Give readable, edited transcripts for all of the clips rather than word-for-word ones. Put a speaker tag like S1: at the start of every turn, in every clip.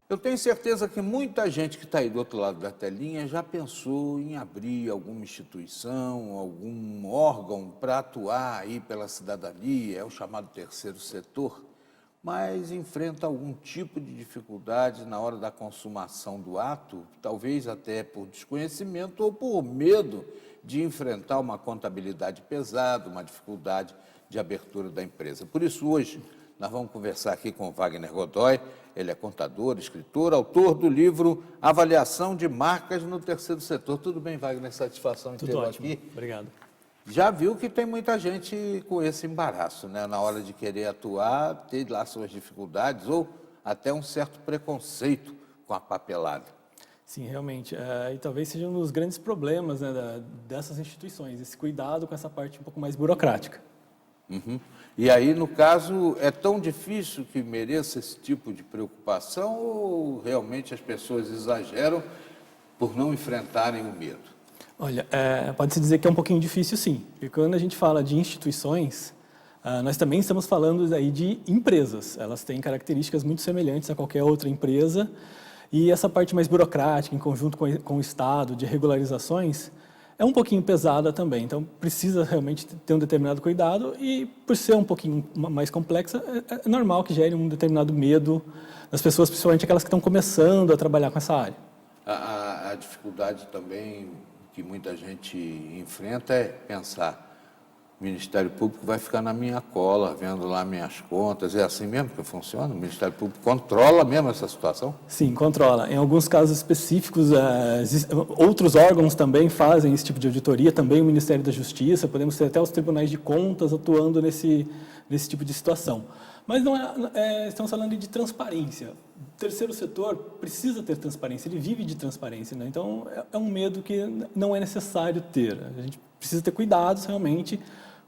S1: Eu tenho certeza que muita gente que está aí do outro lado da telinha já pensou em abrir alguma instituição, algum órgão para atuar aí pela cidadania, é o chamado terceiro setor, mas enfrenta algum tipo de dificuldade na hora da consumação do ato, talvez até por desconhecimento ou por medo de enfrentar uma contabilidade pesada, uma dificuldade de abertura da empresa. Por isso, hoje, nós vamos conversar aqui com o Wagner Godoy. Ele é contador, escritor, autor do livro Avaliação de Marcas no Terceiro Setor. Tudo bem, Wagner? Satisfação em tê-lo aqui.
S2: Obrigado.
S1: Já viu que tem muita gente com esse embaraço, né? Na hora de querer atuar, ter lá suas dificuldades ou até um certo preconceito com a papelada.
S2: Sim, realmente. E talvez seja um dos grandes problemas, né, dessas instituições, esse cuidado com essa parte um pouco mais burocrática.
S1: Uhum. E aí, no caso, é tão difícil que mereça esse tipo de preocupação ou realmente as pessoas exageram por não enfrentarem o medo?
S2: Olha, pode-se dizer que é um pouquinho difícil, sim. Porque quando a gente fala de instituições, nós também estamos falando aí de empresas. Elas têm características muito semelhantes a qualquer outra empresa. E essa parte mais burocrática, em conjunto com o Estado, de regularizações, é um pouquinho pesada também. Então, precisa realmente ter um determinado cuidado e, por ser um pouquinho mais complexa, é normal que gere um determinado medo das pessoas, principalmente aquelas que estão começando a trabalhar com essa área.
S1: A dificuldade também que muita gente enfrenta é pensar: o Ministério Público vai ficar na minha cola, vendo lá minhas contas. É assim mesmo que funciona? O Ministério Público controla mesmo essa situação?
S2: Sim, controla. Em alguns casos específicos, outros órgãos também fazem esse tipo de auditoria, também o Ministério da Justiça, podemos ter até os tribunais de contas atuando nesse tipo de situação. Mas não estamos falando de transparência. O terceiro setor precisa ter transparência, ele vive de transparência, né? Então, é um medo que não é necessário ter. A gente precisa ter cuidados, realmente,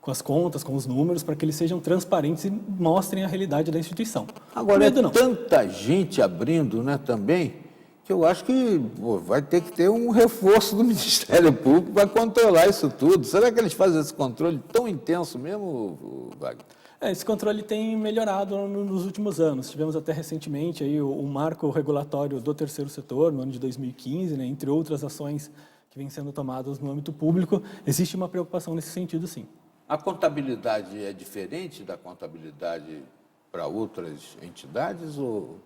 S2: com as contas, com os números, para que eles sejam transparentes e mostrem a realidade da instituição.
S1: Agora,
S2: medo, não.
S1: Tanta gente abrindo, né, também, que eu acho que vai ter que ter um reforço do Ministério Público para controlar isso tudo. Será que eles fazem esse controle tão intenso mesmo, Wagner?
S2: Esse controle tem melhorado nos últimos anos. Tivemos até recentemente aí o marco regulatório do terceiro setor, no ano de 2015, né, entre outras ações que vêm sendo tomadas no âmbito público. Existe uma preocupação nesse sentido, sim.
S1: A contabilidade é diferente da contabilidade para outras entidades ou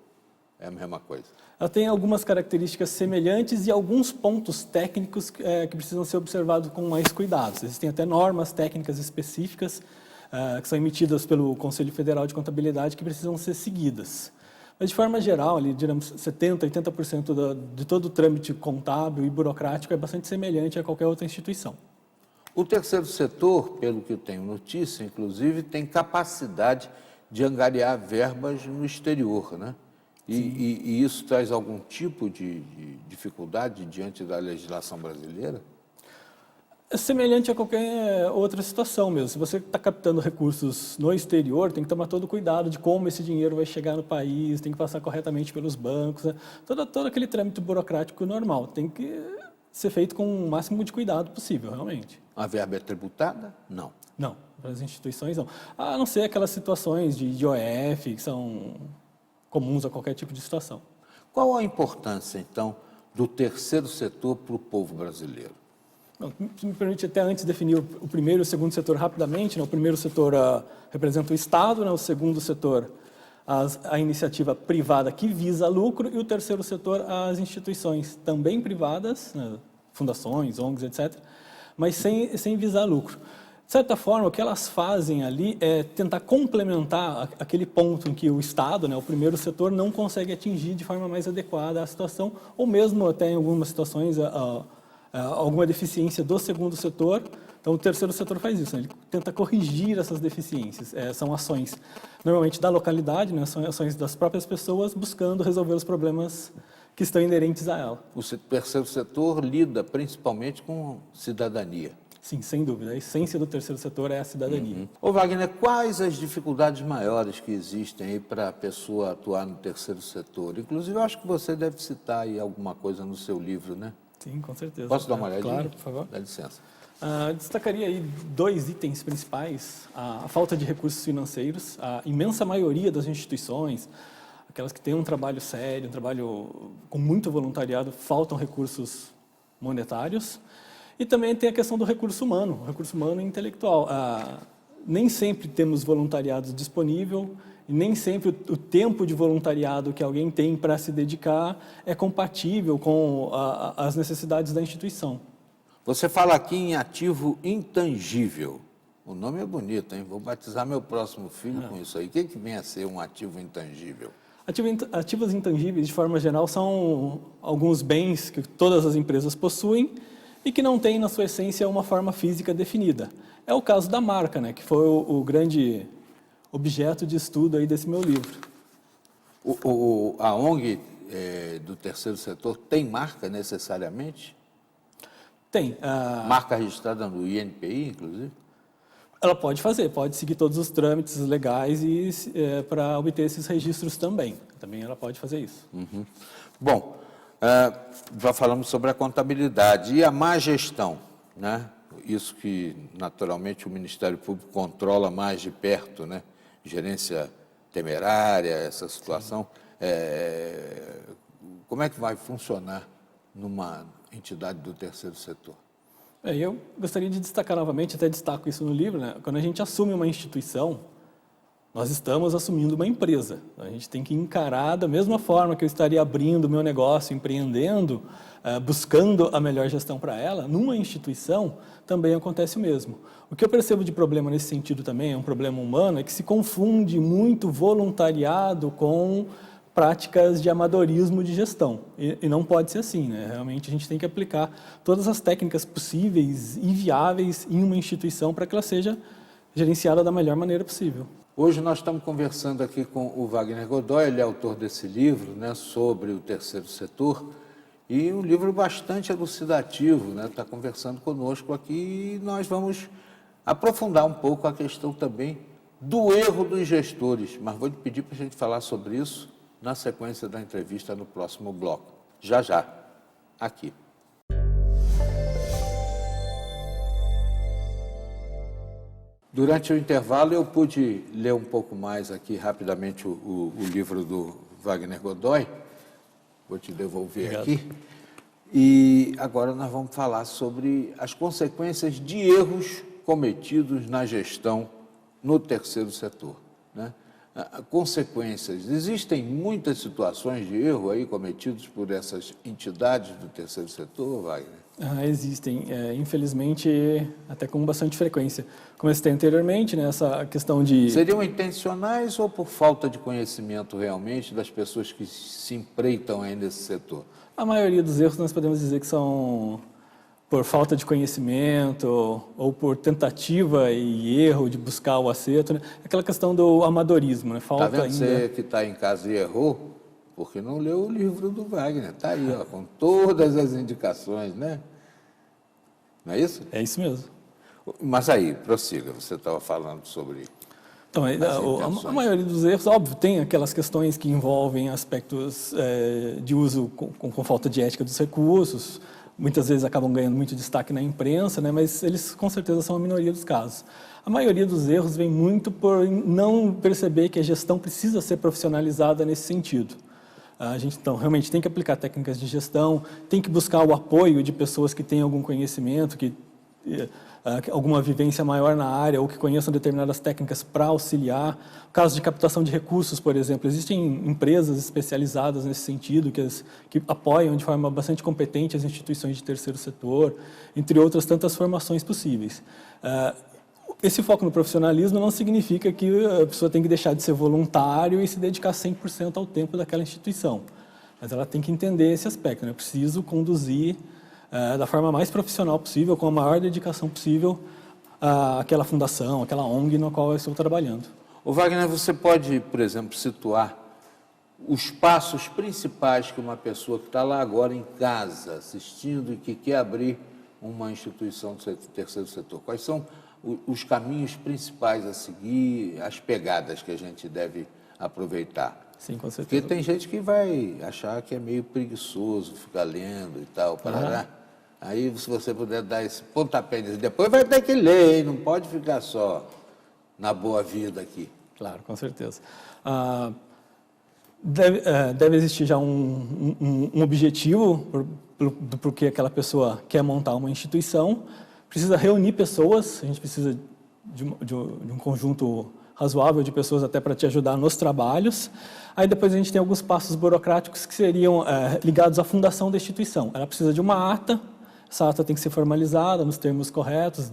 S1: é a mesma coisa?
S2: Ela tem algumas características semelhantes e alguns pontos técnicos que precisam ser observados com mais cuidado. Existem até normas técnicas específicas que são emitidas pelo Conselho Federal de Contabilidade que precisam ser seguidas. Mas, de forma geral, ali, digamos, 70%, 80% de todo o trâmite contábil e burocrático é bastante semelhante a qualquer outra instituição.
S1: O terceiro setor, pelo que eu tenho notícia, inclusive, tem capacidade de angariar verbas no exterior, né? E isso traz algum tipo de dificuldade diante da legislação brasileira?
S2: É semelhante a qualquer outra situação mesmo. Se você está captando recursos no exterior, tem que tomar todo o cuidado de como esse dinheiro vai chegar no país, tem que passar corretamente pelos bancos, né? Todo aquele trâmite burocrático normal. Tem que ser feito com o máximo de cuidado possível, realmente.
S1: A verba é tributada? Não.
S2: Não, para as instituições não. A não ser aquelas situações de IOF, que são comuns a qualquer tipo de situação.
S1: Qual a importância, então, do terceiro setor para o povo brasileiro?
S2: Se me permite até antes definir o primeiro e o segundo setor rapidamente, né? O primeiro setor representa o Estado, né? O segundo setor a iniciativa privada que visa lucro e o terceiro setor as instituições também privadas, né? Fundações, ONGs, etc., mas sem visar lucro. De certa forma, o que elas fazem ali é tentar complementar aquele ponto em que o Estado, né, o primeiro setor, não consegue atingir de forma mais adequada a situação, ou mesmo até em algumas situações alguma deficiência do segundo setor. Então, o terceiro setor faz isso, né? Ele tenta corrigir essas deficiências. São ações, normalmente, da localidade, né? São ações das próprias pessoas buscando resolver os problemas que estão inerentes a ela.
S1: O terceiro setor lida principalmente com cidadania.
S2: Sim, sem dúvida. A essência do terceiro setor é a cidadania.
S1: Uhum. Ô Wagner, quais as dificuldades maiores que existem aí para a pessoa atuar no terceiro setor? Inclusive, eu acho que você deve citar aí alguma coisa no seu livro, né?
S2: Sim, com certeza.
S1: Posso dar uma olhadinha?
S2: Claro, por favor.
S1: Dá licença.
S2: Destacaria aí 2 itens principais: a falta de recursos financeiros, a imensa maioria das instituições, aquelas que têm um trabalho sério, um trabalho com muito voluntariado, faltam recursos monetários. E também tem a questão do recurso humano, o recurso humano e intelectual. Nem sempre temos voluntariado disponível, e nem sempre o tempo de voluntariado que alguém tem para se dedicar é compatível com as necessidades da instituição.
S1: Você fala aqui em ativo intangível. O nome é bonito, hein? Vou batizar meu próximo filho com isso aí. O que vem a ser um ativo intangível?
S2: Ativos intangíveis, de forma geral, são alguns bens que todas as empresas possuem e que não têm, na sua essência, uma forma física definida. É o caso da marca, né, que foi o grande objeto de estudo aí desse meu livro.
S1: A ONG do terceiro setor tem marca necessariamente?
S2: Tem.
S1: Marca registrada no INPI, inclusive?
S2: Ela pode fazer, pode seguir todos os trâmites legais para obter esses registros também. Também ela pode fazer isso.
S1: Uhum. Bom, já falamos sobre a contabilidade e a má gestão, né? Isso que, naturalmente, o Ministério Público controla mais de perto, né? Gerência temerária, essa situação. Como é que vai funcionar numa entidade do terceiro setor?
S2: Eu gostaria de destacar novamente, até destaco isso no livro, né? Quando a gente assume uma instituição, nós estamos assumindo uma empresa. A gente tem que encarar da mesma forma que eu estaria abrindo o meu negócio, empreendendo, buscando a melhor gestão para ela, numa instituição também acontece o mesmo. O que eu percebo de problema nesse sentido também, é um problema humano, é que se confunde muito voluntariado com práticas de amadorismo de gestão. E não pode ser assim, né? Realmente a gente tem que aplicar todas as técnicas possíveis e viáveis em uma instituição para que ela seja gerenciada da melhor maneira possível.
S1: Hoje nós estamos conversando aqui com o Wagner Godoy, ele é autor desse livro, né, sobre o terceiro setor, e um livro bastante elucidativo, né? Está conversando conosco aqui e nós vamos aprofundar um pouco a questão também do erro dos gestores, mas vou lhe pedir para a gente falar sobre isso na sequência da entrevista no próximo bloco. Já, aqui. Durante o intervalo eu pude ler um pouco mais aqui rapidamente o livro do Wagner Godoy. Vou te devolver aqui. E agora nós vamos falar sobre as consequências de erros cometidos na gestão no terceiro setor, né? Consequências. Existem muitas situações de erro aí cometidos por essas entidades do terceiro setor, Wagner?
S2: Existem, infelizmente, até com bastante frequência. Como eu citei anteriormente, né, essa questão de...
S1: Seriam intencionais ou por falta de conhecimento realmente das pessoas que se empreitam aí nesse setor?
S2: A maioria dos erros nós podemos dizer que são por falta de conhecimento ou por tentativa e erro de buscar o acerto, né? Aquela questão do amadorismo, né? Falta
S1: vendo
S2: ainda...
S1: Você que está em casa e errou, porque não leu o livro do Wagner. Está aí, ó, com todas as indicações, né? Não é isso?
S2: É isso mesmo.
S1: Mas aí, prossiga, você estava falando sobre...
S2: Então, a maioria dos erros, óbvio, tem aquelas questões que envolvem aspectos de uso com falta de ética dos recursos, muitas vezes acabam ganhando muito destaque na imprensa, né, mas eles com certeza são a minoria dos casos. A maioria dos erros vem muito por não perceber que a gestão precisa ser profissionalizada nesse sentido. A gente, então, realmente tem que aplicar técnicas de gestão, tem que buscar o apoio de pessoas que têm algum conhecimento, alguma vivência maior na área ou que conheçam determinadas técnicas para auxiliar. Casos de captação de recursos, por exemplo, existem empresas especializadas nesse sentido que apoiam de forma bastante competente as instituições de terceiro setor, entre outras tantas formações possíveis. Esse foco no profissionalismo não significa que a pessoa tem que deixar de ser voluntário e se dedicar 100% ao tempo daquela instituição, mas ela tem que entender esse aspecto, né? Eu preciso conduzir da forma mais profissional possível, com a maior dedicação possível àquela fundação, àquela ONG na qual eu estou trabalhando.
S1: O Wagner, você pode, por exemplo, situar os passos principais que uma pessoa que está lá agora em casa, assistindo e que quer abrir uma instituição do terceiro setor, quais são os caminhos principais a seguir, as pegadas que a gente deve aproveitar?
S2: Sim, com certeza.
S1: Porque tem gente que vai achar que é meio preguiçoso ficar lendo e tal, parará. Aí, se você puder dar esse pontapé, depois vai ter que ler, hein? Não pode ficar só na boa vida aqui.
S2: Claro, com certeza. Deve existir já um objetivo por que aquela pessoa quer montar uma instituição. Precisa reunir pessoas, a gente precisa de um conjunto razoável de pessoas até para te ajudar nos trabalhos. Aí depois a gente tem alguns passos burocráticos que seriam ligados à fundação da instituição. Ela precisa de uma ata, essa ata tem que ser formalizada nos termos corretos,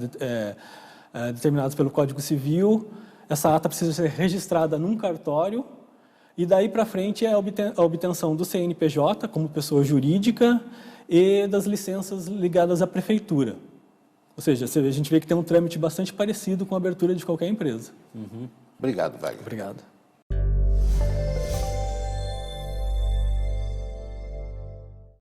S2: determinados pelo Código Civil. Essa ata precisa ser registrada num cartório e daí para frente é a obtenção do CNPJ como pessoa jurídica e das licenças ligadas à prefeitura. Ou seja, a gente vê que tem um trâmite bastante parecido com a abertura de qualquer empresa.
S1: Obrigado, Wagner.
S2: Obrigado.